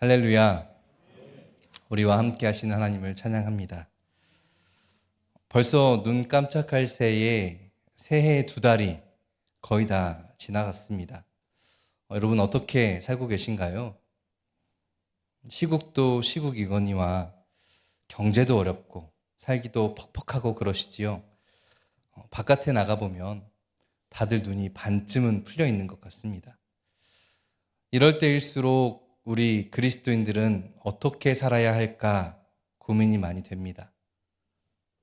할렐루야. 우리와 함께 하시는 하나님을 찬양합니다. 벌써 눈 깜짝할 새에 새해 2달이 거의 다 지나갔습니다. 여러분 어떻게 살고 계신가요? 시국도 시국이거니와 경제도 어렵고 살기도 퍽퍽하고 그러시지요. 바깥에 나가보면 다들 눈이 반쯤은 풀려 있는 것 같습니다. 이럴 때일수록 우리 그리스도인들은 어떻게 살아야 할까 고민이 많이 됩니다.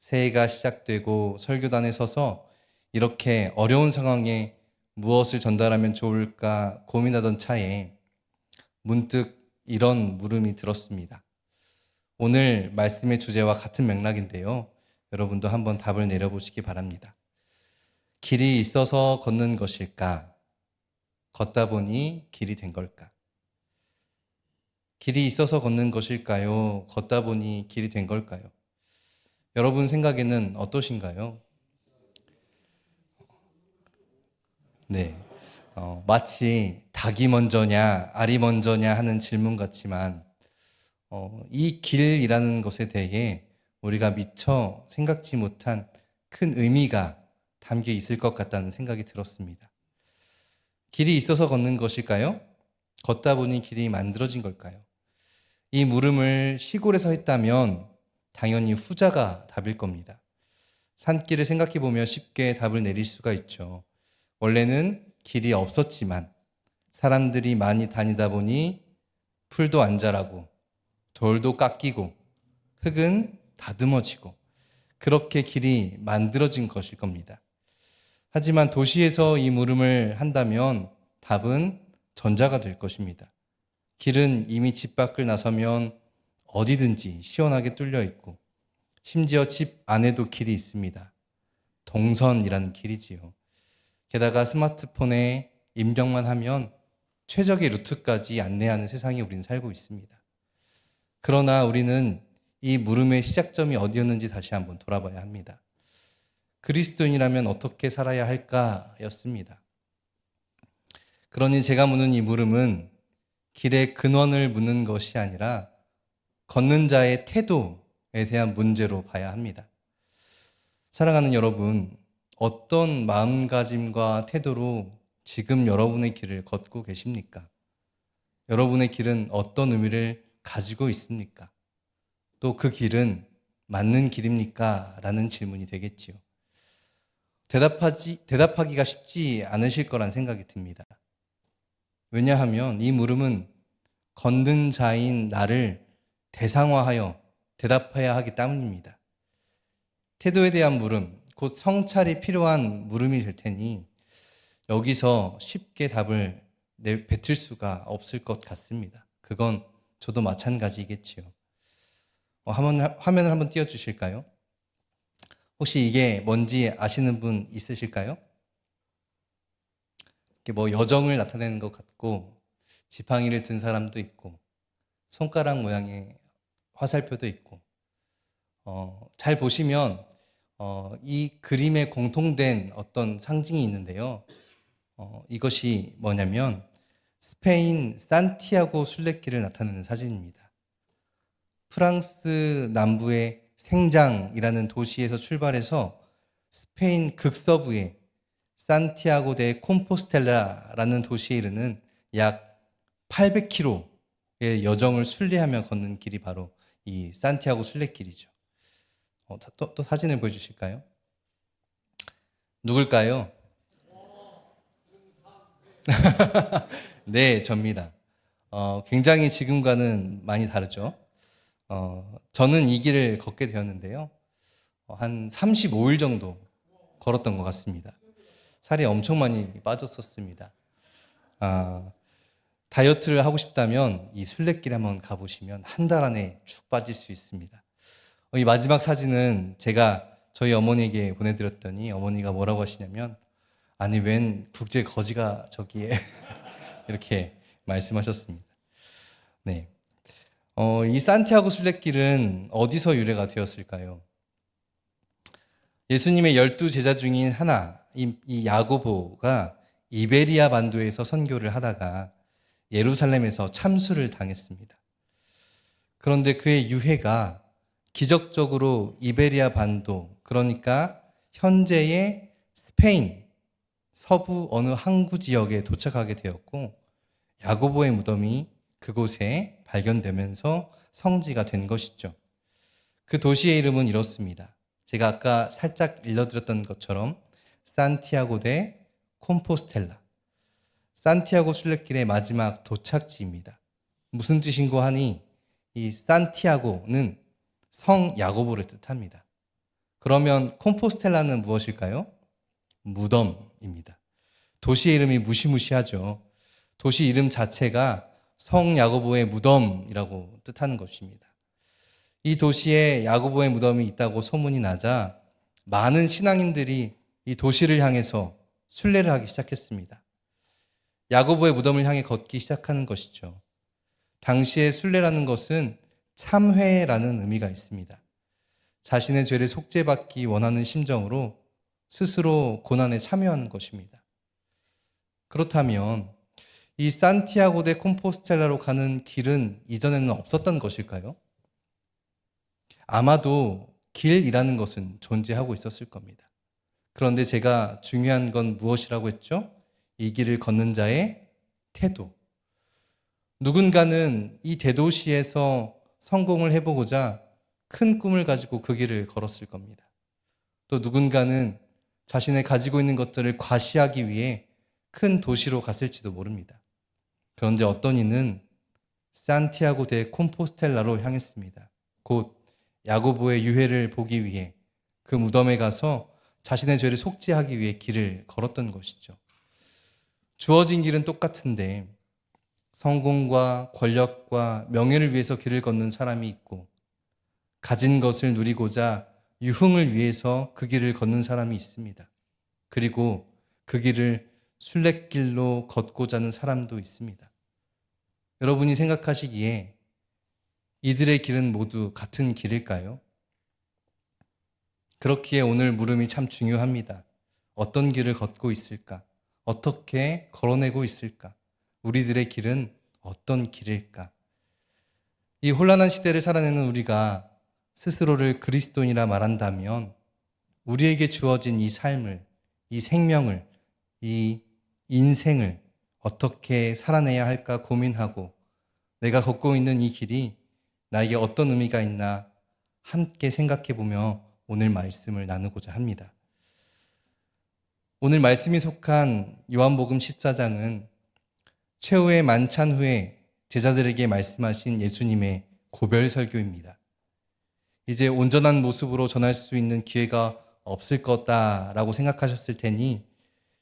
새해가 시작되고 설교단에 서서 이렇게 어려운 상황에 무엇을 전달하면 좋을까 고민하던 차에 문득 이런 물음이 들었습니다. 오늘 말씀의 주제와 같은 맥락인데요. 여러분도 한번 답을 내려보시기 바랍니다. 길이 있어서 걷는 것일까? 걷다 보니 길이 된 걸까? 길이 있어서 걷는 것일까요? 걷다 보니 길이 된 걸까요? 여러분 생각에는 어떠신가요? 네, 마치 닭이 먼저냐 알이 먼저냐 하는 질문 같지만 이 길이라는 것에 대해 우리가 미처 생각지 못한 큰 의미가 담겨 있을 것 같다는 생각이 들었습니다. 길이 있어서 걷는 것일까요? 걷다 보니 길이 만들어진 걸까요? 이 물음을 시골에서 했다면 당연히 후자가 답일 겁니다. 산길을 생각해 보면 쉽게 답을 내릴 수가 있죠. 원래는 길이 없었지만 사람들이 많이 다니다 보니 풀도 안 자라고 돌도 깎이고 흙은 다듬어지고 그렇게 길이 만들어진 것일 겁니다. 하지만 도시에서 이 물음을 한다면 답은 전자가 될 것입니다. 길은 이미 집 밖을 나서면 어디든지 시원하게 뚫려 있고 심지어 집 안에도 길이 있습니다. 동선이라는 길이지요. 게다가 스마트폰에 입력만 하면 최적의 루트까지 안내하는 세상에 우리는 살고 있습니다. 그러나 우리는 이 물음의 시작점이 어디였는지 다시 한번 돌아봐야 합니다. 그리스도인이라면 어떻게 살아야 할까였습니다. 그러니 제가 묻는 이 물음은 길의 근원을 묻는 것이 아니라 걷는 자의 태도에 대한 문제로 봐야 합니다. 사랑하는 여러분, 어떤 마음가짐과 태도로 지금 여러분의 길을 걷고 계십니까? 여러분의 길은 어떤 의미를 가지고 있습니까? 또 그 길은 맞는 길입니까? 라는 질문이 되겠지요. 대답하기가 쉽지 않으실 거란 생각이 듭니다. 왜냐하면 이 물음은 걷는 자인 나를 대상화하여 대답해야 하기 때문입니다. 태도에 대한 물음, 곧 성찰이 필요한 물음이 될 테니 여기서 쉽게 답을 뱉을 수가 없을 것 같습니다. 그건 저도 마찬가지겠지요. 화면을 한번 띄워주실까요? 혹시 이게 뭔지 아시는 분 있으실까요? 이렇게 여정을 나타내는 것 같고 지팡이를 든 사람도 있고 손가락 모양의 화살표도 있고 잘 보시면 이 그림에 공통된 어떤 상징이 있는데요. 이것이 뭐냐면 스페인 산티아고 순례길을 나타내는 사진입니다. 프랑스 남부의 생장이라는 도시에서 출발해서 스페인 극서부의 산티아고 데 콤포스텔라라는 도시에 이르는 약 800km의 여정을 순례하며 걷는 길이 바로 이 산티아고 순례길이죠. 또 사진을 보여주실까요? 누굴까요? 네, 접니다. 굉장히 지금과는 많이 다르죠. 저는 이 길을 걷게 되었는데요. 한 35일 정도 걸었던 것 같습니다. 살이 엄청 많이 빠졌었습니다. 다이어트를 하고 싶다면 이 순례길 한번 가보시면 한 달 안에 쭉 빠질 수 있습니다. 이 마지막 사진은 제가 저희 어머니에게 보내드렸더니 어머니가 뭐라고 하시냐면 아니 웬 국제 거지가 저기에 이렇게 말씀하셨습니다. 네, 이 산티아고 순례길은 어디서 유래가 되었을까요? 예수님의 12제자 중인 하나, 이 야고보가 이베리아 반도에서 선교를 하다가 예루살렘에서 참수를 당했습니다. 그런데 그의 유해가 기적적으로 이베리아 반도, 그러니까 현재의 스페인 서부 어느 항구 지역에 도착하게 되었고, 야고보의 무덤이 그곳에 발견되면서 성지가 된 것이죠. 그 도시의 이름은 이렇습니다. 제가 아까 살짝 일러드렸던 것처럼 산티아고 데 콤포스텔라, 산티아고 순례길의 마지막 도착지입니다. 무슨 뜻인고 하니 이 산티아고는 성 야고보를 뜻합니다. 그러면 콤포스텔라는 무엇일까요? 무덤입니다. 도시의 이름이 무시무시하죠. 도시 이름 자체가 성 야고보의 무덤이라고 뜻하는 것입니다. 이 도시에 야고보의 무덤이 있다고 소문이 나자 많은 신앙인들이 이 도시를 향해서 순례를 하기 시작했습니다. 야고보의 무덤을 향해 걷기 시작하는 것이죠. 당시에 순례라는 것은 참회라는 의미가 있습니다. 자신의 죄를 속죄받기 원하는 심정으로 스스로 고난에 참여하는 것입니다. 그렇다면 이 산티아고 데 콤포스텔라로 가는 길은 이전에는 없었던 것일까요? 아마도 길이라는 것은 존재하고 있었을 겁니다. 그런데 제가 중요한 건 무엇이라고 했죠? 이 길을 걷는 자의 태도. 누군가는 이 대도시에서 성공을 해보고자 큰 꿈을 가지고 그 길을 걸었을 겁니다. 또 누군가는 자신의 가지고 있는 것들을 과시하기 위해 큰 도시로 갔을지도 모릅니다. 그런데 어떤 이는 산티아고 데 콤포스텔라로 향했습니다. 곧 야고보의 유해를 보기 위해 그 무덤에 가서 자신의 죄를 속죄하기 위해 길을 걸었던 것이죠. 주어진 길은 똑같은데 성공과 권력과 명예를 위해서 길을 걷는 사람이 있고, 가진 것을 누리고자 유흥을 위해서 그 길을 걷는 사람이 있습니다. 그리고 그 길을 순례길로 걷고자 하는 사람도 있습니다. 여러분이 생각하시기에 이들의 길은 모두 같은 길일까요? 그렇기에 오늘 물음이 참 중요합니다. 어떤 길을 걷고 있을까? 어떻게 걸어내고 있을까? 우리들의 길은 어떤 길일까? 이 혼란한 시대를 살아내는 우리가 스스로를 그리스도인이라 말한다면 우리에게 주어진 이 삶을, 이 생명을, 이 인생을 어떻게 살아내야 할까 고민하고, 내가 걷고 있는 이 길이 나에게 어떤 의미가 있나 함께 생각해 보며 오늘 말씀을 나누고자 합니다. 오늘 말씀이 속한 요한복음 14장은 최후의 만찬 후에 제자들에게 말씀하신 예수님의 고별 설교입니다. 이제 온전한 모습으로 전할 수 있는 기회가 없을 거다라고 생각하셨을 테니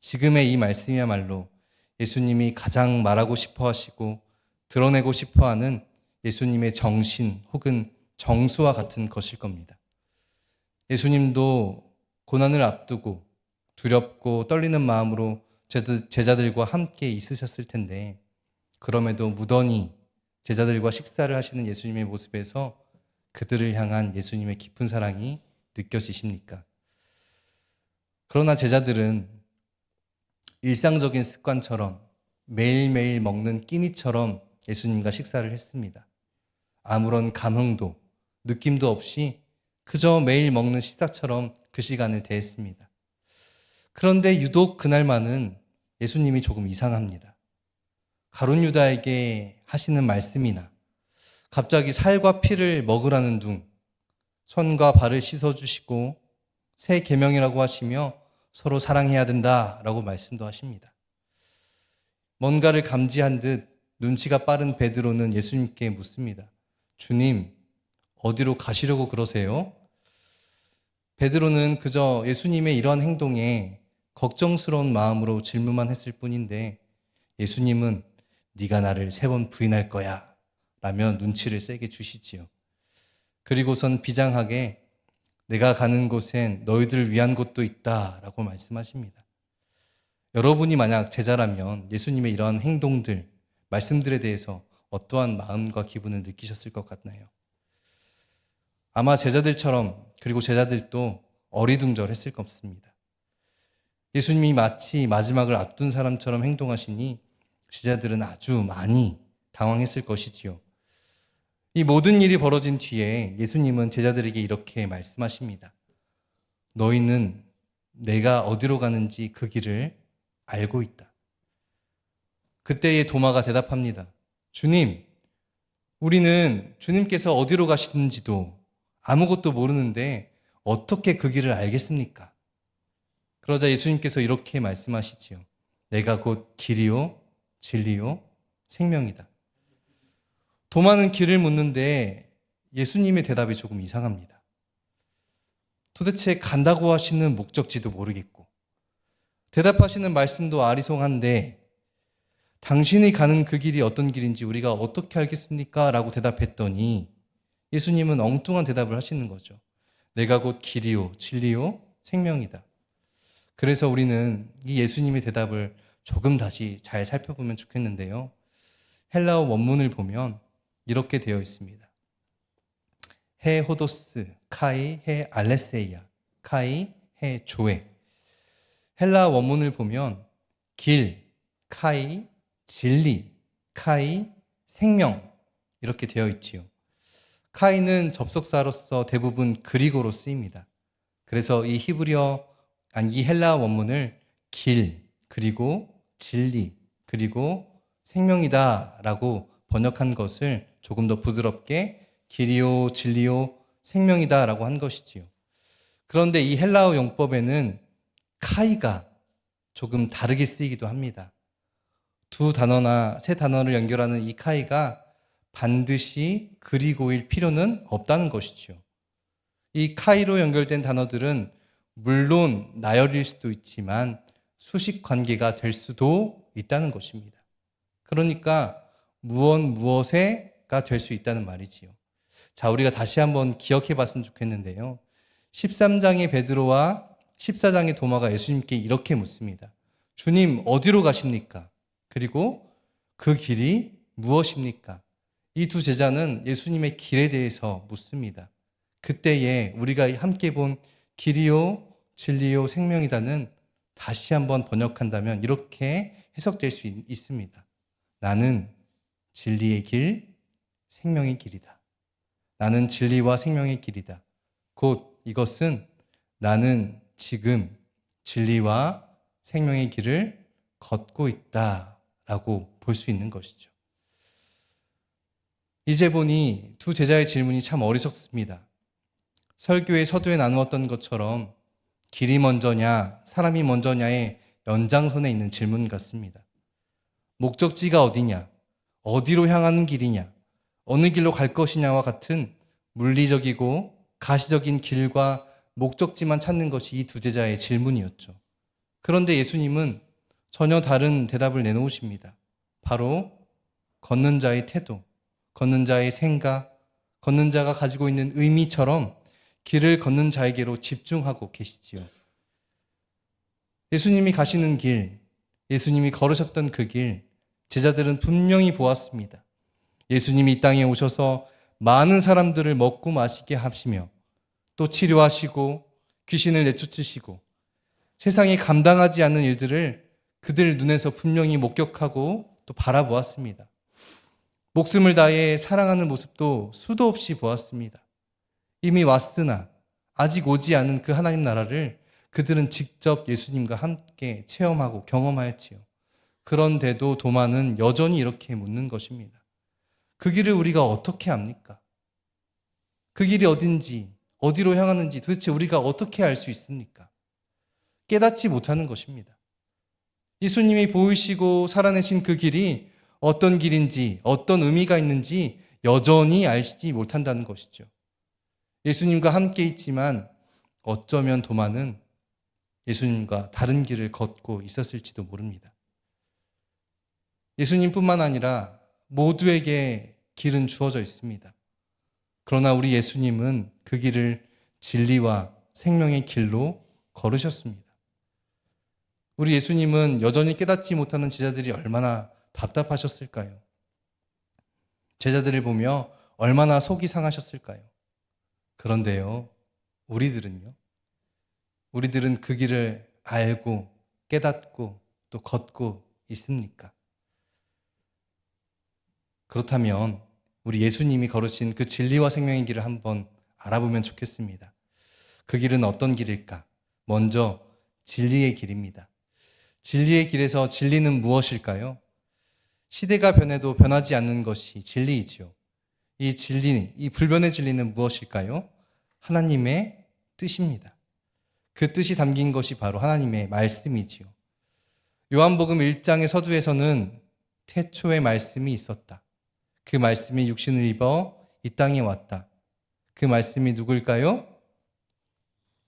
지금의 이 말씀이야말로 예수님이 가장 말하고 싶어 하시고 드러내고 싶어 하는 예수님의 정신 혹은 정수와 같은 것일 겁니다. 예수님도 고난을 앞두고 두렵고 떨리는 마음으로 제자들과 함께 있으셨을 텐데, 그럼에도 무던히 제자들과 식사를 하시는 예수님의 모습에서 그들을 향한 예수님의 깊은 사랑이 느껴지십니까? 그러나 제자들은 일상적인 습관처럼 매일매일 먹는 끼니처럼 예수님과 식사를 했습니다. 아무런 감흥도 느낌도 없이 그저 매일 먹는 식사처럼 그 시간을 대했습니다. 그런데 유독 그날만은 예수님이 조금 이상합니다. 가룟 유다에게 하시는 말씀이나 갑자기 살과 피를 먹으라는 둥, 손과 발을 씻어주시고 새 계명이라고 하시며 서로 사랑해야 된다라고 말씀도 하십니다. 뭔가를 감지한 듯 눈치가 빠른 베드로는 예수님께 묻습니다. 주님, 어디로 가시려고 그러세요? 베드로는 그저 예수님의 이러한 행동에 걱정스러운 마음으로 질문만 했을 뿐인데 예수님은 네가 나를 3번 부인할 거야 라며 눈치를 세게 주시지요. 그리고선 비장하게 내가 가는 곳엔 너희들을 위한 곳도 있다 라고 말씀하십니다. 여러분이 만약 제자라면 예수님의 이러한 행동들, 말씀들에 대해서 어떠한 마음과 기분을 느끼셨을 것 같나요? 아마 제자들처럼, 그리고 제자들도 어리둥절했을 것 같습니다. 예수님이 마치 마지막을 앞둔 사람처럼 행동하시니 제자들은 아주 많이 당황했을 것이지요. 이 모든 일이 벌어진 뒤에 예수님은 제자들에게 이렇게 말씀하십니다. 너희는 내가 어디로 가는지 그 길을 알고 있다. 그때에 도마가 대답합니다. 주님, 우리는 주님께서 어디로 가시는지도 아무것도 모르는데 어떻게 그 길을 알겠습니까? 그러자 예수님께서 이렇게 말씀하시지요. 내가 곧 길이요, 진리요, 생명이다. 도마는 길을 묻는데 예수님의 대답이 조금 이상합니다. 도대체 간다고 하시는 목적지도 모르겠고 대답하시는 말씀도 아리송한데 당신이 가는 그 길이 어떤 길인지 우리가 어떻게 알겠습니까? 라고 대답했더니 예수님은 엉뚱한 대답을 하시는 거죠. 내가 곧 길이요, 진리요, 생명이다. 그래서 우리는 이 예수님의 대답을 조금 다시 잘 살펴보면 좋겠는데요. 헬라어 원문을 보면 이렇게 되어 있습니다. 해 호도스, 카이, 해 알레세이아, 카이, 해 조에. 헬라어 원문을 보면 길, 카이, 진리, 카이, 생명 이렇게 되어 있지요. 카이는 접속사로서 대부분 그리고로 쓰입니다. 그래서 이 이 헬라어 원문을 길, 그리고 진리, 그리고 생명이다라고 번역한 것을 조금 더 부드럽게 길이요, 진리요, 생명이다라고 한 것이지요. 그런데 이 헬라어 용법에는 카이가 조금 다르게 쓰이기도 합니다. 두 단어나 세 단어를 연결하는 이 카이가 반드시 그리고일 필요는 없다는 것이죠. 이 카이로 연결된 단어들은 물론 나열일 수도 있지만 수식 관계가 될 수도 있다는 것입니다. 그러니까 무엇에가 될 수 있다는 말이지요. 자, 우리가 다시 한번 기억해 봤으면 좋겠는데요. 13장의 베드로와 14장의 도마가 예수님께 이렇게 묻습니다. 주님, 어디로 가십니까? 그리고 그 길이 무엇입니까? 이 두 제자는 예수님의 길에 대해서 묻습니다. 그때에 우리가 함께 본 길이요, 진리요, 생명이다는 다시 한번 번역한다면 이렇게 해석될 수 있습니다. 나는 진리의 길, 생명의 길이다. 나는 진리와 생명의 길이다. 곧 이것은 나는 지금 진리와 생명의 길을 걷고 있다라고 볼 수 있는 것이죠. 이제 보니 두 제자의 질문이 참 어리석습니다. 설교의 서두에 나누었던 것처럼 길이 먼저냐, 사람이 먼저냐의 연장선에 있는 질문 같습니다. 목적지가 어디냐, 어디로 향하는 길이냐, 어느 길로 갈 것이냐와 같은 물리적이고 가시적인 길과 목적지만 찾는 것이 이 두 제자의 질문이었죠. 그런데 예수님은 전혀 다른 대답을 내놓으십니다. 바로 걷는 자의 태도, 걷는 자의 생각, 걷는 자가 가지고 있는 의미처럼 길을 걷는 자에게로 집중하고 계시지요. 예수님이 가시는 길, 예수님이 걸으셨던 그 길, 제자들은 분명히 보았습니다. 예수님이 이 땅에 오셔서 많은 사람들을 먹고 마시게 하시며 또 치료하시고 귀신을 내쫓으시고 세상이 감당하지 않는 일들을 그들 눈에서 분명히 목격하고 또 바라보았습니다. 목숨을 다해 사랑하는 모습도 수도 없이 보았습니다. 이미 왔으나 아직 오지 않은 그 하나님 나라를 그들은 직접 예수님과 함께 체험하고 경험하였지요. 그런데도 도마는 여전히 이렇게 묻는 것입니다. 그 길을 우리가 어떻게 압니까? 그 길이 어딘지, 어디로 향하는지 도대체 우리가 어떻게 알 수 있습니까? 깨닫지 못하는 것입니다. 예수님이 보이시고 살아내신 그 길이 어떤 길인지, 어떤 의미가 있는지 여전히 알지 못한다는 것이죠. 예수님과 함께 있지만 어쩌면 도마는 예수님과 다른 길을 걷고 있었을지도 모릅니다. 예수님뿐만 아니라 모두에게 길은 주어져 있습니다. 그러나 우리 예수님은 그 길을 진리와 생명의 길로 걸으셨습니다. 우리 예수님은 여전히 깨닫지 못하는 제자들이 얼마나 답답하셨을까요? 제자들을 보며 얼마나 속이 상하셨을까요? 그런데요, 우리들은 그 길을 알고 깨닫고 또 걷고 있습니까? 그렇다면 우리 예수님이 걸으신 그 진리와 생명의 길을 한번 알아보면 좋겠습니다. 그 길은 어떤 길일까? 먼저 진리의 길입니다. 진리의 길에서 진리는 무엇일까요? 시대가 변해도 변하지 않는 것이 진리이지요. 이 진리, 이 불변의 진리는 무엇일까요? 하나님의 뜻입니다. 그 뜻이 담긴 것이 바로 하나님의 말씀이지요. 요한복음 1장의 서두에서는 태초에 말씀이 있었다. 그 말씀이 육신을 입어 이 땅에 왔다. 그 말씀이 누구일까요?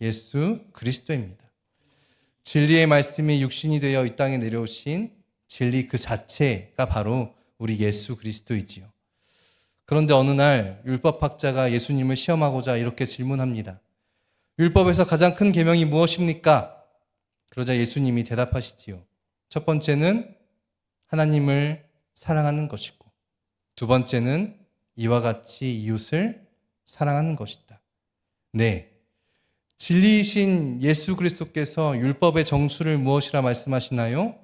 예수 그리스도입니다. 진리의 말씀이 육신이 되어 이 땅에 내려오신 진리 그 자체가 바로 우리 예수 그리스도이지요. 그런데 어느 날 율법학자가 예수님을 시험하고자 이렇게 질문합니다. 율법에서 가장 큰 계명이 무엇입니까? 그러자 예수님이 대답하시지요. 첫 번째는 하나님을 사랑하는 것이고, 두 번째는 이와 같이 이웃을 사랑하는 것이다. 네, 진리이신 예수 그리스도께서 율법의 정수를 무엇이라 말씀하시나요?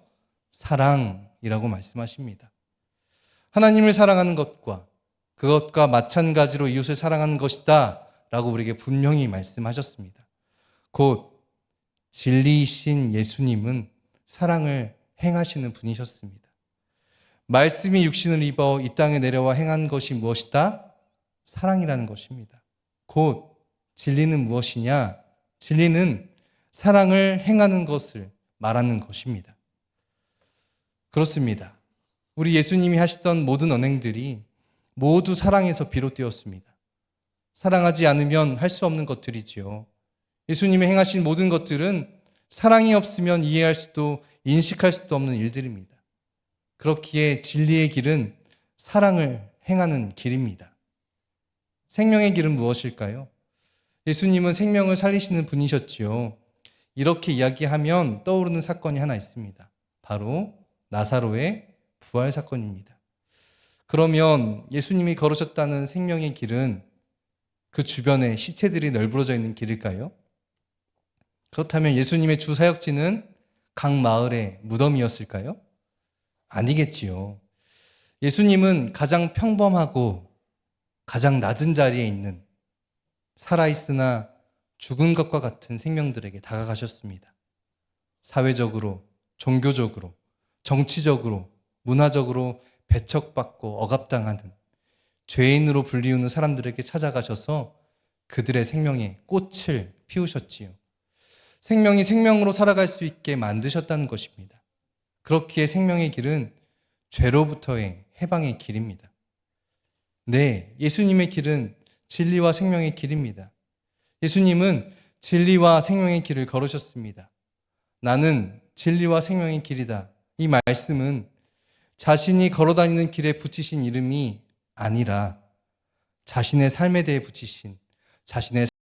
사랑이라고 말씀하십니다. 하나님을 사랑하는 것과 그것과 마찬가지로 이웃을 사랑하는 것이다 라고 우리에게 분명히 말씀하셨습니다. 곧 진리이신 예수님은 사랑을 행하시는 분이셨습니다. 말씀이 육신을 입어 이 땅에 내려와 행한 것이 무엇이다? 사랑이라는 것입니다. 곧 진리는 무엇이냐? 진리는 사랑을 행하는 것을 말하는 것입니다. 그렇습니다. 우리 예수님이 하시던 모든 언행들이 모두 사랑에서 비롯되었습니다. 사랑하지 않으면 할 수 없는 것들이지요. 예수님이 행하신 모든 것들은 사랑이 없으면 이해할 수도 인식할 수도 없는 일들입니다. 그렇기에 진리의 길은 사랑을 행하는 길입니다. 생명의 길은 무엇일까요? 예수님은 생명을 살리시는 분이셨지요. 이렇게 이야기하면 떠오르는 사건이 하나 있습니다. 바로 나사로의 부활 사건입니다. 그러면 예수님이 걸으셨다는 생명의 길은 그 주변에 시체들이 널브러져 있는 길일까요? 그렇다면 예수님의 주 사역지는 각 마을의 무덤이었을까요? 아니겠지요. 예수님은 가장 평범하고 가장 낮은 자리에 있는 살아있으나 죽은 것과 같은 생명들에게 다가가셨습니다. 사회적으로, 종교적으로, 정치적으로, 문화적으로 배척받고 억압당하는 죄인으로 불리우는 사람들에게 찾아가셔서 그들의 생명에 꽃을 피우셨지요. 생명이 생명으로 살아갈 수 있게 만드셨다는 것입니다. 그렇기에 생명의 길은 죄로부터의 해방의 길입니다. 네, 예수님의 길은 진리와 생명의 길입니다. 예수님은 진리와 생명의 길을 걸으셨습니다. 나는 진리와 생명의 길이다. 이 말씀은 자신이 걸어다니는 길에 붙이신 이름이 아니라 자신의 삶에 대해 붙이신, 자신의